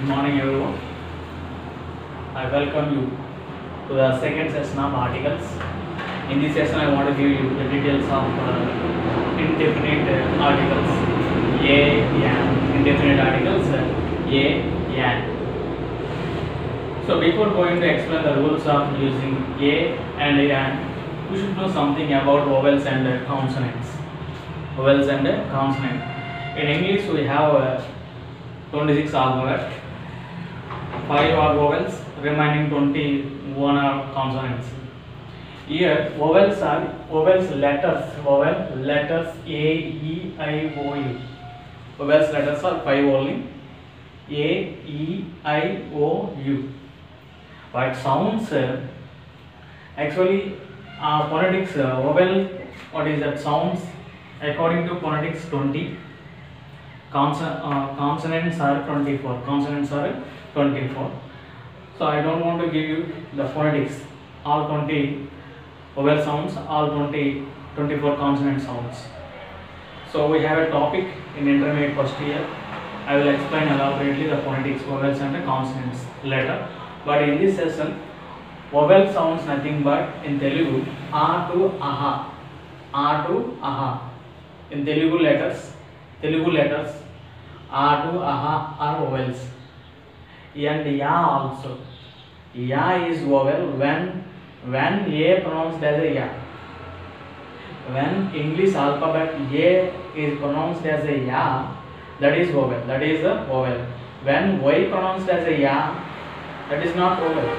Good morning, everyone. I welcome you to the second session of articles. In this session, I want to give you the details of indefinite articles. A, an. Indefinite articles. A, an. So before going to explain the rules of using a and an, we should know something about vowels and consonants. Vowels and consonant. In English, we have 26 alphabet, 5 are vowels, remaining 21 are consonants. Here vowels letters A, E, I, O, U. Vowels letters are 5 only. A, E, I, O, U. But sounds actually phonetics vowel, what is that sounds according to phonetics 20. Consonants are 24. Consonants are 24. So I don't want to give you the phonetics. All 20 vowel sounds, all 24 consonant sounds. So we have a topic in intermediate first year. I will explain elaborately the phonetics, vowels and the consonants later. But in this session, vowel sounds nothing but in Telugu A to aha, A to aha. In Telugu letters A to aha are vowels, and ya also. Ya is vowel when a pronounced as a ya. When English alphabet a is pronounced as a ya, that is vowel. That is a vowel. When y pronounced as a ya, that is not vowel.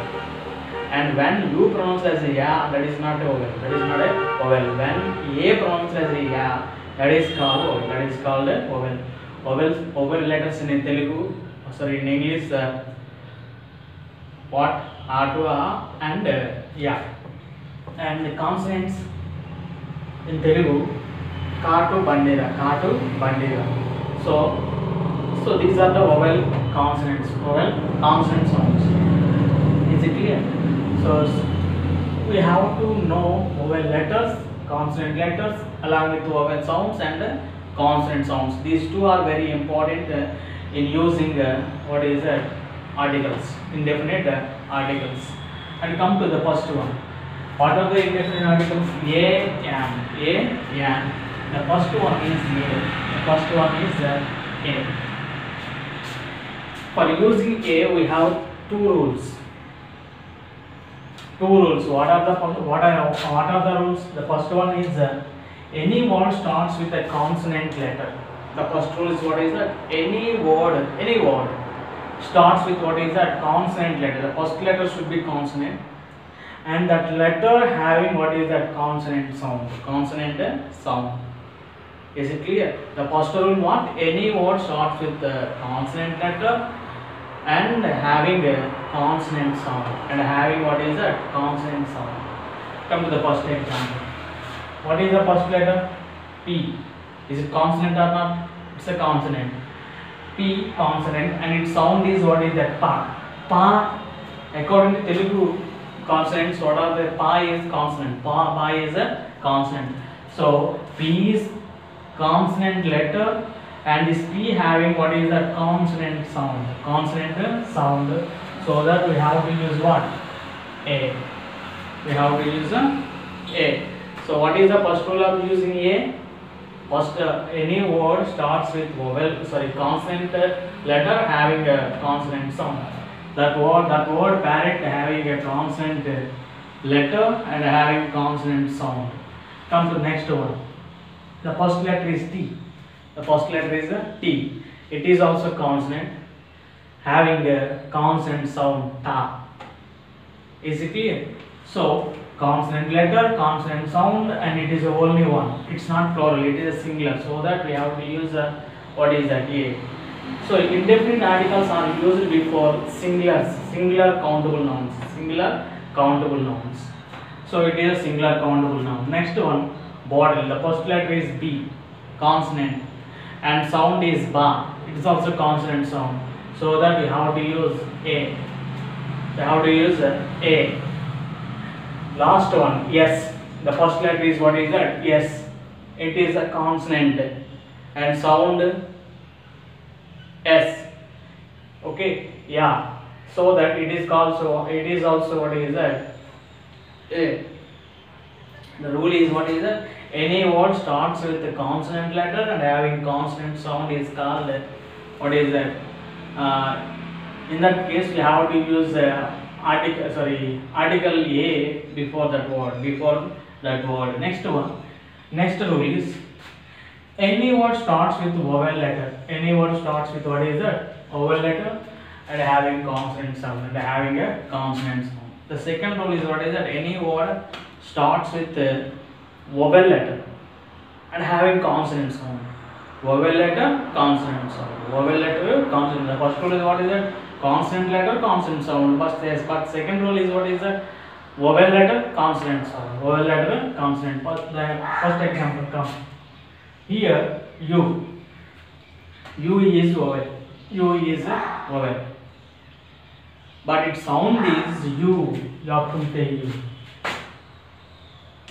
And when u pronounced as a ya, that is not a vowel. That is not a vowel. When a pronounced as a ya, that is called vowel. That is called a vowel. Vowel letters in in English, what? A to a and ya. And the consonants in Telugu, ka to bandira. So these are the vowel consonant sounds. Is it clear? So we have to know vowel letters, consonant letters, along with vowel sounds and consonant sounds. These two are very important in using articles, indefinite articles. And come to the first one. What are the indefinite articles? A, an. The first one is A. For using A, we have two rules. What are the rules? The first one is any word starts with a consonant letter. The first rule is what is that? Any word starts with what is that? Consonant letter. The first letter should be consonant, and that letter having what is that? Consonant sound. Is it clear? The first rule what? Any word starts with the consonant letter and having a consonant sound, and having what is that? Consonant sound. Come to the first example. What is the first letter? P. Is it consonant or not? It's a consonant. P consonant, and its sound is what is that? Pa. Pa. According to Telugu consonants, what are the? Pa is consonant. Pa is a consonant. So P is consonant letter, and this P having what is that? Consonant sound. So that we have to use what? A. So what is the first rule of using A? First, any word starts with consonant letter having a consonant sound. That word parrot having a consonant letter and having consonant sound. Come to the next one. The first letter is T. T. It is also consonant having a consonant sound. Ta. Is it clear? So consonant letter, consonant sound, and it is only one. It's not plural, it is a singular. So that we have to use what is that? A. So indefinite articles are used before singular countable nouns. So it is a singular countable noun. Next one, bottle. The first letter is B, consonant, and sound is ba. It is also consonant sound. So that we have to use A. Last one, yes. The first letter is what is that? Yes. It is a consonant and sound S. Okay. yeah. So that it is also what is that? A. The rule is what is that? Any word starts with a consonant letter and having consonant sound is called what is that? In that case, we have to use article A before that word. Next one. Next rule is any word starts with vowel letter. Any word starts with what is that? Vowel letter and having consonant sound and having a consonant sound. The second rule is what is that? Any word starts with vowel letter and having consonant sound. Vowel letter, consonant sound. Vowel letter, consonant. The first rule is what is that? Consonant letter, consonant sound. But second rule is what is that? Vowel letter, consonant sound. Vowel letter, consonant. First example come. Here U is vowel. U is a vowel. But its sound is U. You have to say U.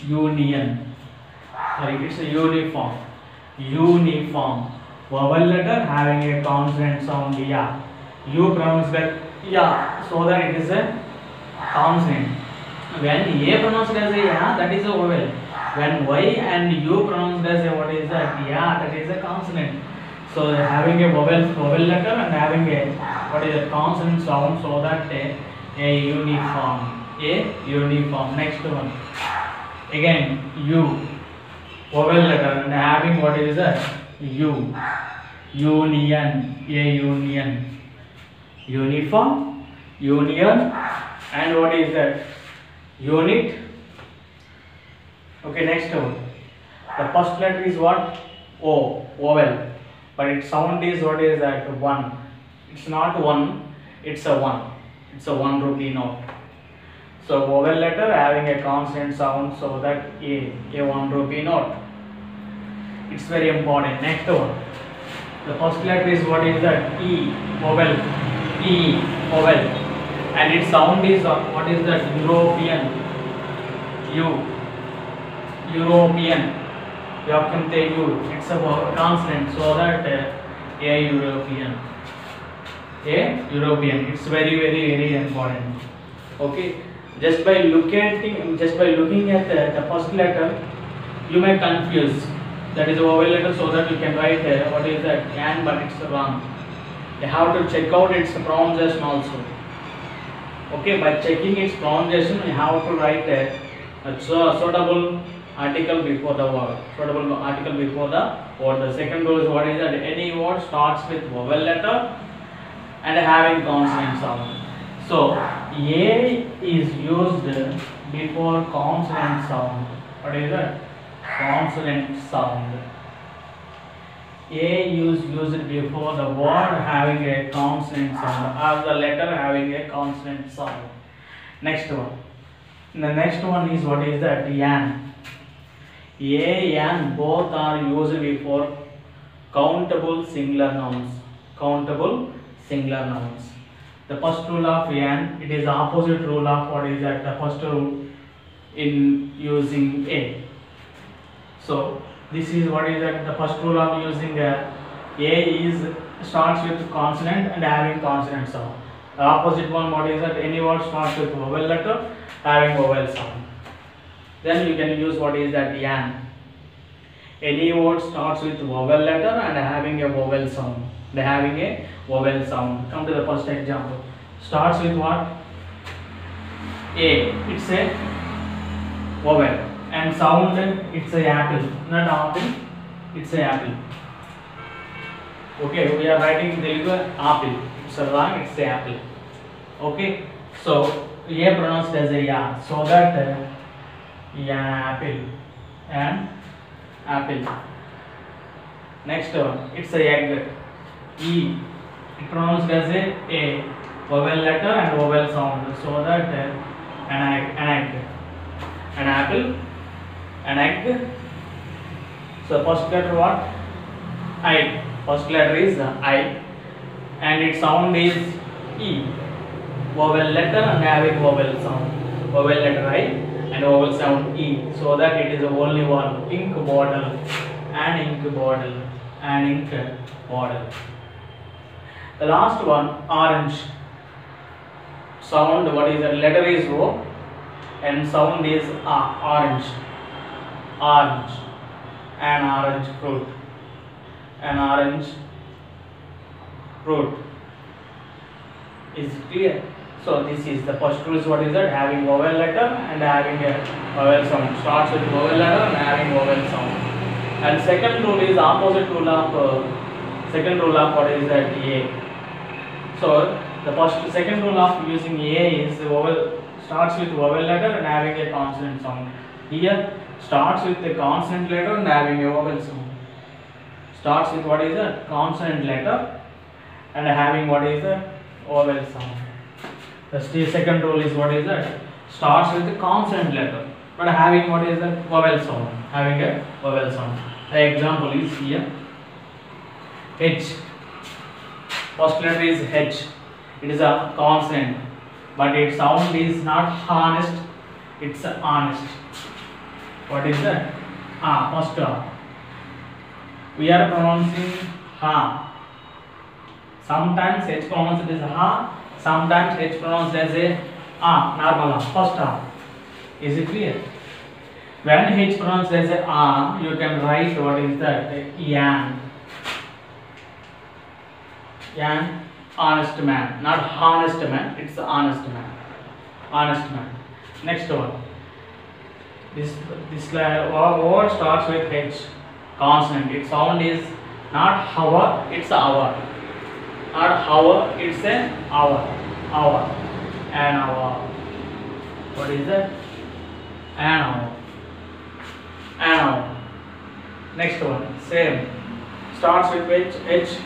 Union. Sorry, it's a uniform. Uniform. Vowel letter having a consonant sound ya. U pronounced like ya, so that it is a consonant. When A pronounced as a ya, that is a vowel. When Y and U pronounced as a what is that? Ya, that is a consonant. So having a vowel letter and having a what is a consonant sound, so that a uniform. A uniform. Next one. Again U. Vowel letter and having what is that? U. Union. A union. Uniform. Union. And what is that? Unit. Okay, next one. The first letter is what? O. Vowel. But its sound is what is that? 1. It's not 1. It's a 1. It's a 1 rupee note. So vowel letter having a consonant sound, so that a 1 rupee note. It's very important. Next one. The first letter is what is that? E. Vowel. E. Vowel. And its sound is what is that? European. U. European. You can take U. It's a consonant, so that a European. A European. It's very important. Okay. Just by looking at the first letter, you may confuse. That is a vowel letter, so that you can write what is that? Can, but it's wrong. You have to check out its pronunciation also. Okay, by checking its pronunciation, you have to write a suitable article before the word. Suitable article before the word. The second rule is what is that? Any word starts with vowel letter and having consonant sound. So A is used before consonant sound. What is that? Consonant sound. A is used before the word having a consonant sound or the letter having a consonant sound. Next one. The next one is what is that? Yan. A and both are used before countable singular nouns. Countable singular nouns. The first rule of yan, it is the opposite rule of what is that? The first rule in using a. So this is what is that? The first rule of using a is starts with consonant and having consonant sound. The opposite one, what is that? Any word starts with vowel letter having vowel sound. Then you can use what is that? Yan. Any word starts with vowel letter and having a vowel sound. They having a vowel sound. Come to the first example. Starts with what? A. It's a vowel. And sound, it's a apple. Not apple. It's a apple. Okay, we are writing Telugu apple. It's a wrong. It's a apple. Okay. So A pronounced as a ya. So that apple and apple. Next one. It's a egg. E. It pronounced as a vowel letter and vowel sound, so that an egg, an apple, an egg. So first letter what? I. First letter is I, and its sound is E. Vowel letter and having vowel sound. Vowel letter I and vowel sound E, so that it is only one. Ink bottle, an ink bottle, an ink bottle. The last one, orange. sound, what is the letter is O, and sound is orange. Orange. An orange fruit. An orange fruit. Is it clear? So this is the first rule is what is that, having vowel letter and having a vowel sound. Starts with vowel letter and having vowel sound. And second rule is opposite rule of what is that, A. So the second rule of using A is vowel starts with vowel letter and having a consonant sound. Here starts with the consonant letter and having a vowel sound. Starts with what is a consonant letter and having what is a vowel sound. The second rule is what is that, starts with the consonant letter but having what is a vowel sound. Having a vowel sound. The example is here. H. First letter is H. It is a consonant, but its sound is not honest. It's honest. What is that? First we are pronouncing ha. Sometimes H pronounced as ha. Sometimes H pronounced as a normal first Is it clear? When H pronounced as a you can write what is that? Yan. Yan, honest man, not honest man. It's the honest man. Honest man. Next one. This word starts with H, consonant. Its sound is not hour. It's hour. Not hour. It's an hour. Hour. An hour. What is that? An hour. An hour. Next one. Same. Starts with H.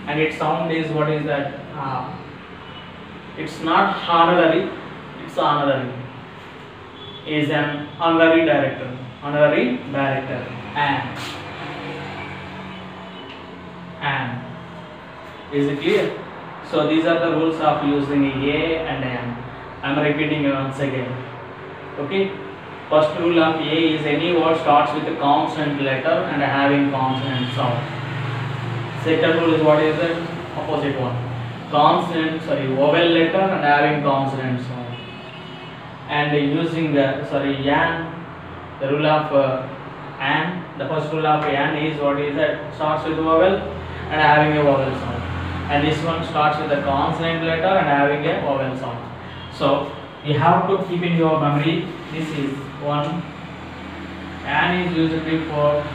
And its sound is what is that? It's not honorary, it's honorary. Is an honorary director. Honorary director. And. Is it clear? So these are the rules of using A and N. I am repeating once again. Okay. First rule of A is any word starts with a consonant letter and having consonant sound. Second rule is what is the opposite one? Vowel letter and having consonant sound. And using the yan, the rule of an, the first rule of yan is what is that? Starts with vowel and having a vowel sound. And this one starts with a consonant letter and having a vowel sound. So you have to keep in your memory. This is one. An is usually for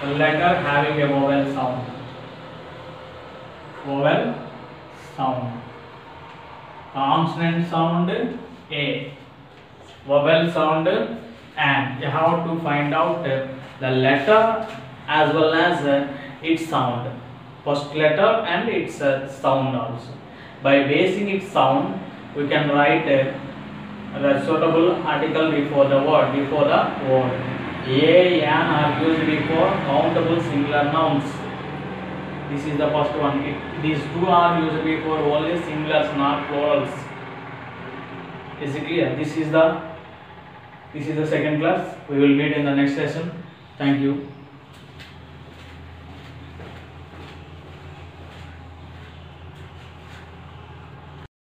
the letter having a vowel sound. Vowel sound. Consonant sound A. Vowel sound and. You have to find out the letter as well as its sound. First letter and its sound also. By basing its sound, we can write the suitable article before the word. A, an are used before countable singular nouns. This is the first one. These two are used before only singulars, not plurals. Is it clear? This is the second class. We will meet in the next session. Thank you.